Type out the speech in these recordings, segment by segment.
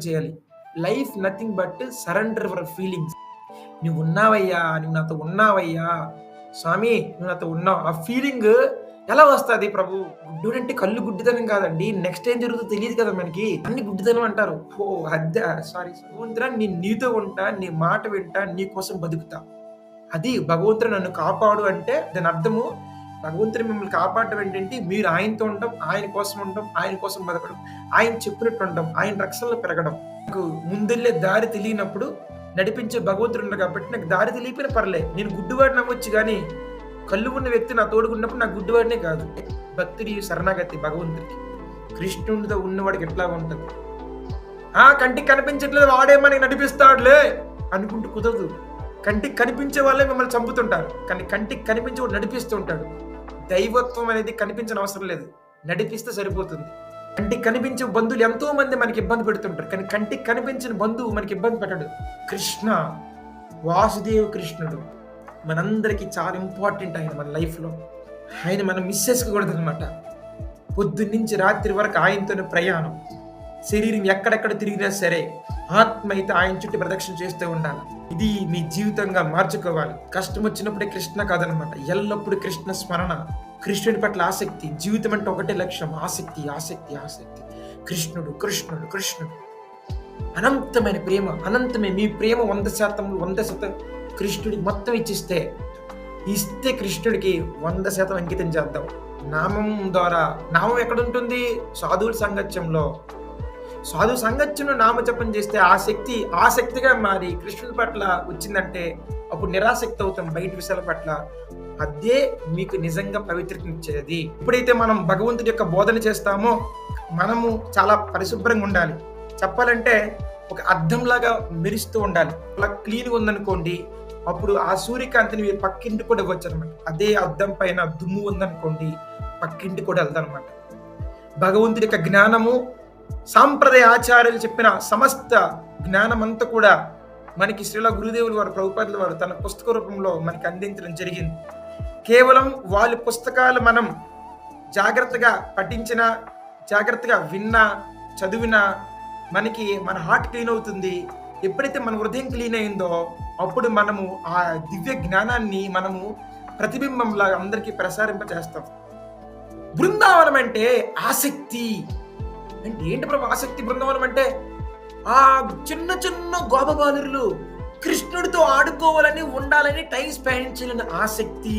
చేయాలి. Life nothing but surrender your feelings. నువ్వున్నావయ్యా, నువ్వు నాతో ఉన్నావయ్యా, స్వామి నువ్వు నాతో ఉన్నావు. ఆ ఫీలింగ్ ఎలా వస్తది ప్రభు? గుడ్డోడంటే కళ్ళు గుడ్డితనం కాదండి. నెక్స్ట్ ఏం జరుగుతుందో తెలీదు కదా మనకి. అన్ని గుడ్డితనం అంటారు. ఓహ్! అద్దా సారీ. భగవంతుడా నేను నీతో ఉంటా, నీ మాట వింటా, నీ కోసం బతుకుతా. అది భగవంతుడు నన్ను కాపాడు అంటే దాని అర్థము భగవంతుడు మిమ్మల్ని కాపాడటం ఏంటంటే మీరు ఆయనతో ఉండడం, ఆయన కోసం ఉండడం, ఆయన కోసం బతకడం, ఆయన చెప్పినట్టు ఉండడం, ఆయన రక్షణలో పెరగడం. నాకు ముందెళ్ళే దారి తెలియనప్పుడు నడిపించే భగవంతుడు ఉన్నాడు కాబట్టి నాకు దారి తెలియకపోయినా పర్లే. నేను గుడ్డివాడిని అవ్వచ్చు కానీ కళ్ళు ఉన్న వ్యక్తి నా తోడుకున్నప్పుడు నాకు గుడ్డివాడినే కాదు. భక్తుడి శరణాగతి భగవంతుడికి. కృష్ణుడితో ఉన్నవాడికి ఎట్లా ఉంటుంది? కంటికి కనిపించట్లేదు వాడే మనకి నడిపిస్తాడులే అనుకుంటూ కుదరదు. కంటికి కనిపించే వాళ్ళే మిమ్మల్ని చంపుతుంటారు, కానీ కంటికి కనిపించే వాడు నడిపిస్తూ ఉంటాడు. దైవత్వం అనేది కనిపించిన అవసరం లేదు, నడిపిస్తే సరిపోతుంది. కంటికి కనిపించే బంధువులు ఎంతో మంది మనకి ఇబ్బంది పెడుతుంటారు, కానీ కంటికి కనిపించిన బంధువు మనకి ఇబ్బంది పెట్టడు. కృష్ణ వాసుదేవ కృష్ణుడు మనందరికీ చాలా ఇంపార్టెంట్. ఆయన మన లైఫ్లో ఆయన మనం మిస్ చేసుకోకూడదు అనమాట. పొద్దున్నుంచి రాత్రి వరకు ఆయనతోనే ప్రయాణం. శరీరం ఎక్కడెక్కడ తిరిగినా సరే ఆత్మ అయితే ఆయన చుట్టూ ప్రదక్షిణ చేస్తూ ఉండాలి. ఇది మీ జీవితంగా మార్చుకోవాలి. కష్టం వచ్చినప్పుడే కృష్ణ కాదనమాట, ఎల్లప్పుడూ కృష్ణ స్మరణ, కృష్ణుడి పట్ల ఆసక్తి. జీవితం అంటే ఒకటే లక్ష్యం, ఆసక్తి ఆసక్తి ఆసక్తి. కృష్ణుడు కృష్ణుడు కృష్ణుడు అనంతమైన ప్రేమ, అనంతమే. మీ ప్రేమ 100% కృష్ణుడికి మొత్తం ఇస్తే కృష్ణుడికి 100% అంకితం చేద్దాం. నామం ద్వారా, నామం ఎక్కడుంటుంది? సాధువుల సాంగత్యంలో. సాధు సంగత్యంలో నామజపం చేస్తే ఆసక్తిగా మారి కృష్ణుడి పట్ల వచ్చిందంటే అప్పుడు నిరాసక్తి అవుతాం బయట విషయాల పట్ల. అదే మీకు నిజంగా పవిత్రతనిచ్చేది. ఎప్పుడైతే మనం భగవంతుడి యొక్క బోధన చేస్తామో మనము చాలా పరిశుభ్రంగా ఉండాలి. చెప్పాలంటే ఒక అద్దంలాగా మెరుస్తూ ఉండాలి. అలా క్లీన్గా ఉందనుకోండి, అప్పుడు ఆ సూర్యకాంతిని మీరు పక్కింటి కూడా ఇవ్వచ్చు అనమాట. అదే అద్దం పైన దుమ్ము ఉందనుకోండి, పక్కింటి కూడా వెళ్తానమాట. భగవంతుడి యొక్క జ్ఞానము, సాంప్రదాయ ఆచార్యులు చెప్పిన సమస్త జ్ఞానమంతా కూడా మనకి శ్రీల గురుదేవులు వారు, ప్రభుపాదుల వారు తన పుస్తక రూపంలో మనకి అందించడం జరిగింది. కేవలం వాళ్ళ పుస్తకాలు మనం జాగ్రత్తగా పఠించినా, జాగ్రత్తగా విన్నా, చదివినా మనకి మన హార్ట్ క్లీన్ అవుతుంది. ఎప్పుడైతే మన హృదయం క్లీన్ అయిందో అప్పుడు మనము ఆ దివ్య జ్ఞానాన్ని మనము ప్రతిబింబంలాగా అందరికీ ప్రసారింపచేస్తాం. బృందావనం అంటే ఆసక్తి. అంటే ఏంటి ప్రభు ఆసక్తి? బృందావనం అంటే ఆ చిన్న చిన్న గోపబాలురులు కృష్ణుడితో ఆడుకోవాలని, ఉండాలని, టైం స్పెండ్ చేయాలని ఆసక్తి.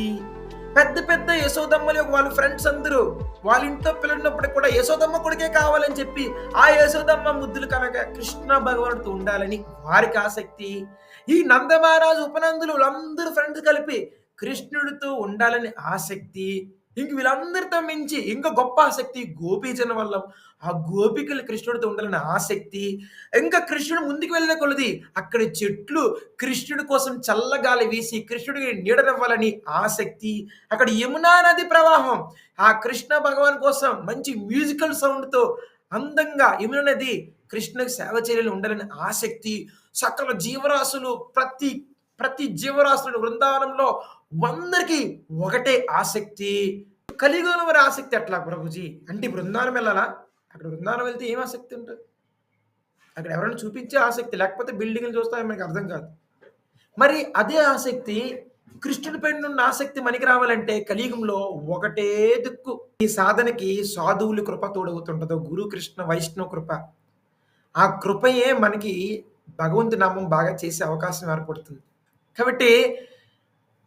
పెద్ద పెద్ద యశోదమ్మలు వాళ్ళ ఫ్రెండ్స్ అందరూ వాళ్ళ ఇంట్లో పిల్లన్నప్పుడు కూడా యశోదమ్మ కొడుకే కావాలని చెప్పి ఆ యశోదమ్మ ముద్దులు కనుక కృష్ణ భగవానుడితో ఉండాలని వారికి ఆసక్తి. ఈ నందమహారాజు ఉపనందులు వాళ్ళందరూ ఫ్రెండ్స్ కలిపి కృష్ణుడితో ఉండాలని ఆసక్తి. ఇంక వీళ్ళందరితో మించి ఇంకా గొప్ప ఆసక్తి గోపీజన వల్ల ఆ గోపికలు కృష్ణుడితో ఉండాలని ఆసక్తి. ఇంకా కృష్ణుడు ముందుకు వెళ్ళిన కొలది అక్కడ చెట్లు కృష్ణుడి కోసం చల్లగాలి వీసి కృష్ణుడికి నీడనివ్వాలని ఆసక్తి. అక్కడ యమునా నది ప్రవాహం ఆ కృష్ణ భగవాన్ కోసం మంచి మ్యూజికల్ సౌండ్తో అందంగా యమునా నది కృష్ణుడికి సేవ చేయాలని ఉండాలని ఆసక్తి. సకల జీవరాశులు ప్రతి జీవరాశులు బృందావనంలో అందరికీ ఒకటే ఆసక్తి. కలియుగంలో మరి ఆసక్తి ఎట్లా ప్రభుజీ? అంటే బృందావనం వెళ్ళాలా? అక్కడ బృందావనం వెళ్తే ఏం ఆసక్తి ఉంటుంది? అక్కడ ఎవరైనా చూపించే ఆసక్తి, లేకపోతే బిల్డింగ్లు చూస్తే మనకి అర్థం కాదు. మరి అదే ఆసక్తి కృష్ణుడి పైన ఉన్న ఆసక్తి మనకి రావాలంటే కలియుగంలో ఒకటే దిక్కు. ఈ సాధనకి సాధువులు కృప తోడవుతుంటుందో, గురు కృష్ణ వైష్ణవ కృప. ఆ కృపయే మనకి భగవంతు నామం బాగా చేసే అవకాశం ఏర్పడుతుంది. కాబట్టి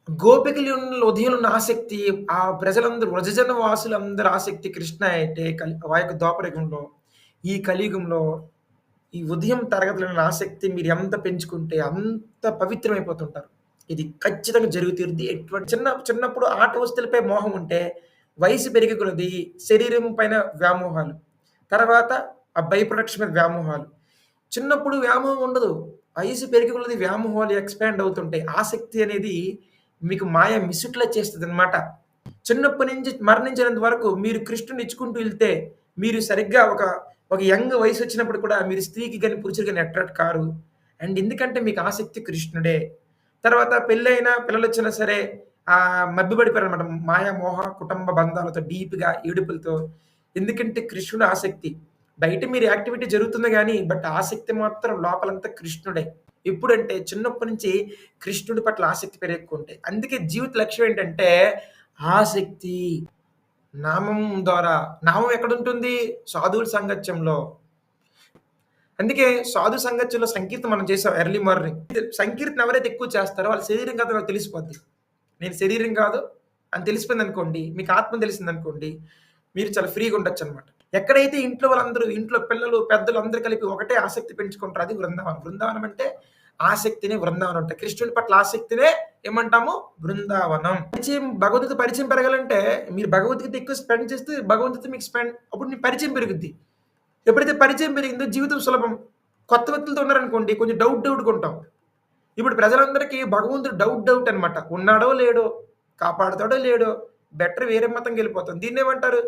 గోపికలు ఉదయం ఉన్న ఆసక్తి, ఆ ప్రజలందరూ వ్రజజన వాసులందరూ ఆసక్తి కృష్ణ అయితే ఆ యొక్క ద్వాపరయుగంలో, ఈ కలియుగంలో ఈ ఉదయం తరగతులను ఆసక్తి మీరు ఎంత పెంచుకుంటే అంత పవిత్రమైపోతుంటారు. ఇది ఖచ్చితంగా జరుగుతుంది. చిన్నప్పుడు ఆట వస్తువులపై మోహం ఉంటే వయసు పెరిగే కొలది శరీరం పైన వ్యామోహాలు, తర్వాత ఆ బై ప్రొడక్షన్ మీద వ్యామోహాలు. చిన్నప్పుడు వ్యామోహం ఉండదు, వయసు పెరిగే కొలది వ్యామోహాలు ఎక్స్పాండ్ అవుతుంటాయి. ఆసక్తి అనేది మీకు మాయ మిసుట్లా చేస్తుంది అనమాట. చిన్నప్పటి నుంచి మరణించినంత వరకు మీరు కృష్ణుని ఇచ్చుకుంటూ వెళ్తే మీరు సరిగ్గా ఒక యంగ్ వయసు వచ్చినప్పుడు కూడా మీరు స్త్రీకి కానీ పురుషుడికి కానీ అట్రాక్ట్ కారు. అండ్ ఎందుకంటే మీకు ఆసక్తి కృష్ణుడే. తర్వాత పెళ్ళైనా పిల్లలు వచ్చినా సరే మభ్యపడిపోయారు అనమాట మాయా మోహ కుటుంబ బంధాలతో, డీప్గా ఏడుపులతో. ఎందుకంటే కృష్ణుడు ఆసక్తి. బయట మీరు యాక్టివిటీ జరుగుతుంది గానీ, బట్ ఆసక్తి మాత్రం లోపలంతా కృష్ణుడే. ఎప్పుడంటే చిన్నప్పటి నుంచి కృష్ణుడి పట్ల ఆసక్తి పెరుగుకుంటే. అందుకే జీవిత లక్ష్యం ఏంటంటే ఆసక్తి. నామం ద్వారా నామం ఎక్కడుంటుంది? సాధువుల సాంగత్యంలో. అందుకే సాధు సంగత్యంలో సంకీర్తన మనం చేసాం ఎర్లీ మార్నింగ్. సంకీర్తన ఎవరైతే ఎక్కువ చేస్తారో వాళ్ళ శరీరం కాదు నాకు తెలిసిపోద్ది. నేను శరీరం కాదు అని తెలిసిపోయిందనుకోండి, మీకు ఆత్మ తెలిసిందనుకోండి, మీరు చాలా ఫ్రీగా ఉండొచ్చనమాట. ఎక్కడైతే ఇంట్లో వాళ్ళందరూ, ఇంట్లో పిల్లలు, పెద్దలు అందరూ కలిపి ఒకటే ఆసక్తి పెంచుకుంటారో అది బృందావనం. బృందావనం అంటే ఆసక్తినే బృందావనం అంటారు. కృష్ణుడి పట్ల ఆసక్తినే ఏమంటాము? బృందావనం. భగవద్గీత పరిచయం పెరగాలంటే మీరు భగవద్గీత ఎక్కువ స్పెండ్ చేస్తే భగవంతుడితో మీకు అప్పుడు మీ పరిచయం పెరుగుద్ది. ఎప్పుడైతే పరిచయం పెరిగిందో జీవితం సులభం. కొత్త వ్యక్తులతో ఉన్నారనుకోండి కొంచెం డౌట్‌గా ఉంటాం. ఇప్పుడు ప్రజలందరికీ భగవంతుడు డౌట్ అనమాట. ఉన్నాడో లేడో, కాపాడుతాడో లేడో, బెటర్ వేరే మతంకెళ్ళిపోతాం. దీన్నేమంటారు?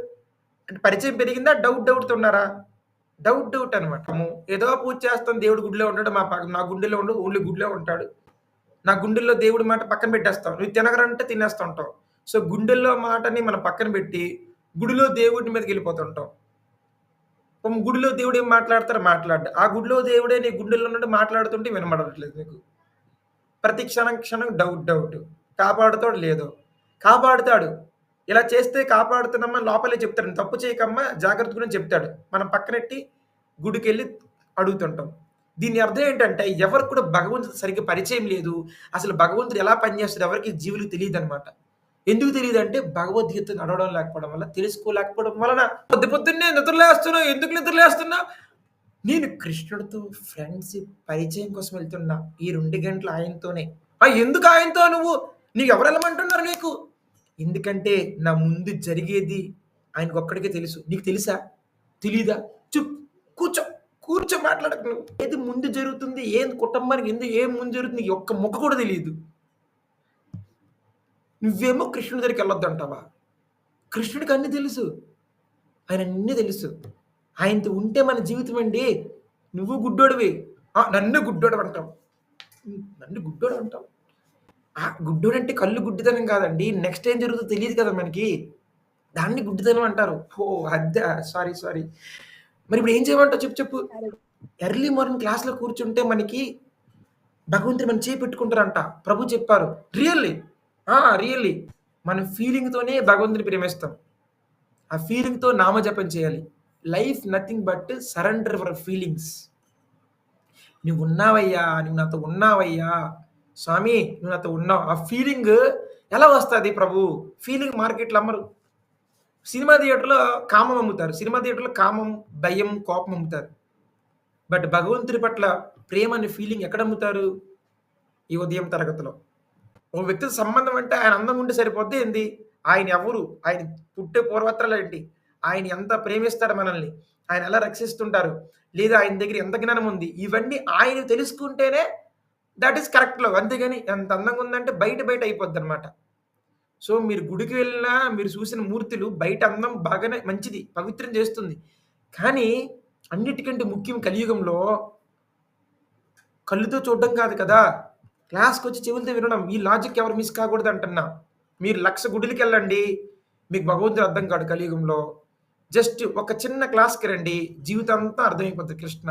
అంటే పరిచయం పెరిగిందా? డౌట్‌తో ఉన్నారా? డౌట్ అనమాట. ఏదో పూజ చేస్తాం దేవుడు గుడిలో ఉంటాడు. నా గుండెలో ఉండడు. ఓన్లీ గుడిలో ఉంటాడు. నా గుండెల్లో దేవుడి మాట పక్కన పెట్టేస్తాం. నువ్వు తినగరంటే తినేస్తా ఉంటావు. సో, గుండెల్లో మాటని మనం పక్కన పెట్టి, గుడిలో దేవుడి మీదకెళ్ళిపోతుంటాం. గుడిలో దేవుడు ఏం మాట్లాడతారో మాట్లాడ్డు. ఆ గుడిలో దేవుడే నీ గుండెల్లో నుండి మాట్లాడుతుంటే వినబడట్లేదు నీకు. ప్రతి క్షణం డౌట్. కాపాడుతాడో లేదో. కాపాడుతాడు. ఇలా చేస్తే కాపాడుతున్నామా లోపలే చెప్తాడు. తప్పు చేయకమ్మా జాగ్రత్త గురించి చెప్తాడు. మనం పక్కనెట్టి గుడికెళ్ళి అడుగుతుంటాం. దీని అర్థం ఏంటంటే ఎవరికి కూడా భగవంతుడు సరిగ్గా పరిచయం లేదు. అసలు భగవంతుడు ఎలా పనిచేస్తాడో ఎవరికీ జీవులకు తెలీదనమాట. ఎందుకు తెలీదంటే భగవద్గీత నడవడం లేకపోవడం వల్ల, తెలుసుకోలేకపోవడం వలన. పొద్దున్నే నిద్రలేస్తున్నావు. ఎందుకు నిద్రలేస్తున్నావు? నేను కృష్ణుడితో ఫ్రెండ్షిప్ పరిచయం కోసం వెళ్తున్నా. ఈ 2 గంటలు ఆయనతోనే. ఎందుకు ఆయనతో నువ్వు? నీకు ఎవరు వెళ్ళమంటున్నారు నీకు? ఎందుకంటే నా ముందు జరిగేది ఆయనకొక్కడికే తెలుసు. నీకు తెలుసా? తెలీదా? కూర్చో మాట్లాడకు నువ్వు. ఏది ముందు జరుగుతుంది? ఏం కుటుంబానికి ఏం ముందు జరుగుతుంది? నీకు ఒక్క ముక్క కూడా తెలీదు. నువ్వేమో కృష్ణుడి దగ్గరికెళ్ళొద్దంటావా? కృష్ణుడికి అన్నీ తెలుసు. ఆయన అన్నీ తెలుసు. ఆయనతో ఉంటే మన జీవితం అండి. నువ్వు గుడ్డోడివి. నన్ను గుడ్డోడవంటావు. నన్ను గుడ్డోడంటావు. గుడ్డోడంటే కళ్ళు గుడ్డితనం కాదండి. నెక్స్ట్ ఏం జరుగుతుందో తెలీదు కదా మనకి. దాన్ని గుడ్డితనం అంటారు. అద్దా! సారీ. మరి ఇప్పుడు ఏం చేయమంటావు చెప్పు? ఎర్లీ మార్నింగ్ క్లాస్‌లో కూర్చుంటే మనకి భగవంతుడు మన చేయి పెట్టుకుంటారంట. ప్రభు చెప్పారు. రియల్లీ. మన ఫీలింగ్‌తోనే భగవంతుడిని ప్రేమిస్తాం. ఆ ఫీలింగ్‌తో నామజపం చేయాలి. Life nothing but surrender your feelings. నువ్వున్నావయ్యా, నువ్వు నాతో ఉన్నావయ్యా, స్వామి నువ్వు నాతో ఉన్నావు. ఆ ఫీలింగ్ ఎలా వస్తది ప్రభు? ఫీలింగ్ మార్కెట్‌లో అమ్మరు. సినిమా థియేటర్‌లో కామం అమ్ముతారు. సినిమా థియేటర్‌లో కామం, భయం, కోపం అమ్ముతారు. బట్ భగవంతుడి పట్ల ప్రేమ అనే ఫీలింగ్ ఎక్కడ అమ్ముతారు? ఈ ఉదయం తరగతిలో. ఒక వ్యక్తితో సంబంధం అంటే ఆయన అందంగా ఉంటే సరిపోద్దా ఏంది? ఆయన ఎవరు? ఆయన పుట్టే పూర్వత్రాలేంటి? ఆయన ఎంత ప్రేమిస్తారు మనల్ని? ఆయన ఎలా రక్షిస్తుంటారు? లేదా ఆయన దగ్గర ఎంత జ్ఞానం ఉంది? ఇవన్నీ ఆయన తెలుసుకుంటేనే థట్ ఈస్ కరెక్ట్ లవ్. అంతేగాని ఎంత అందంగా ఉందంటే బయట అయిపోద్దనమాట. సో, మీరు గుడికి వెళ్ళినా మీరు చూసిన మూర్తులు బయట అందం బాగానే మంచిది. పవిత్రం చేస్తుంది. కానీ అన్నిటికంటే ముఖ్యం కలియుగంలో కళ్ళుతో చూడడం కాదు కదా! క్లాస్‌కొచ్చి చెవులతో వినడం. ఈ లాజిక్ ఎవరు మిస్ కాకూడదు అంటున్నా. మీరు 1,00,000 గుడులకెళ్ళండి. మీకు భగవంతుడు అర్థం కాడు కలియుగంలో. జస్ట్ ఒక చిన్న క్లాస్‌కి రండి. జీవితం అంతా అర్థమైపోద్ది కృష్ణ.